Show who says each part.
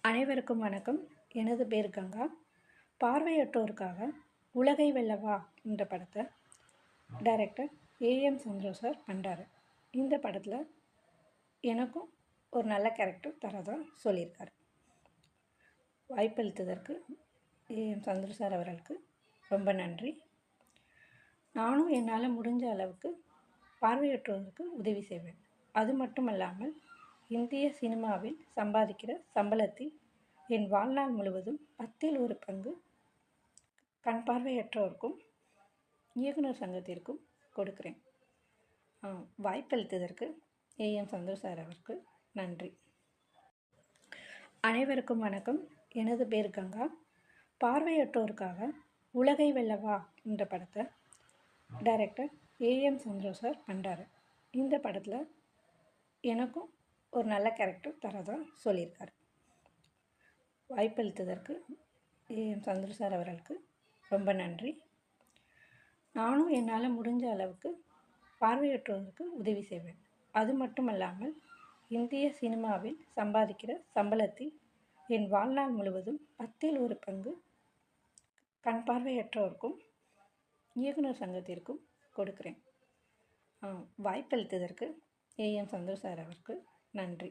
Speaker 1: அனைவருக்கும் வணக்கம். எனது பேர் கங்கா. பார்வையற்றோருக்காக உலகை வெல்லவா என்ற படத்தை டைரக்டர் ஏஎம் சந்திர சார் பண்ணுறாரு. இந்த படத்தில் எனக்கும் ஒரு நல்ல கேரக்டர் தரதா சொல்லியிருக்காரு. வாய்ப்பளித்ததற்கு ஏஎம் சந்திர சார் அவர்களுக்கு ரொம்ப நன்றி. நானும் என்னால் முடிஞ்ச அளவுக்கு பார்வையற்றோருக்கு உதவி செய்வேன். அது மட்டுமல்லாமல் இந்திய சினிமாவில் சம்பாதிக்கிற சம்பளத்தில் என் வாழ்நாள் முழுவதும் 1/10 பங்கு கண் பார்வையற்றோருக்கும் இயக்குனர் சங்கத்திற்கும் கொடுக்கிறேன். வாய்ப்பளித்ததற்கு ஏஎம் சந்தோஷ் சார் அவருக்கு நன்றி. அனைவருக்கும் வணக்கம். எனது பேர் கங்கா. பார்வையற்றோருக்காக உலகை வெல்லவா என்ற படத்தை டைரக்டர் ஏஎம் சந்திர சார் பண்ணுறாரு. இந்த படத்தில் எனக்கும் ஒரு நல்ல கேரக்டர் தரதா சொல்லியிருக்காரு. வாய்ப்பளித்ததற்கு ஏஎம் சந்திர சார் அவர்களுக்கு ரொம்ப நன்றி. நானும் என்னால் முடிஞ்ச அளவுக்கு பார்வையற்றோருக்கு உதவி செய்வேன். அது மட்டுமல்லாமல் இந்திய சினிமாவில் சம்பாதிக்கிற சம்பளத்தில் என் வாழ்நாள் முழுவதும் 1/10 பங்கு கண் பார்வையற்றோருக்கும் இயக்குனர் சங்கத்திற்கும் கொடுக்கிறேன். வாய்ப்பளித்ததற்கு ஏஎம் சந்தோஷ் சார் அவருக்கு நன்றி.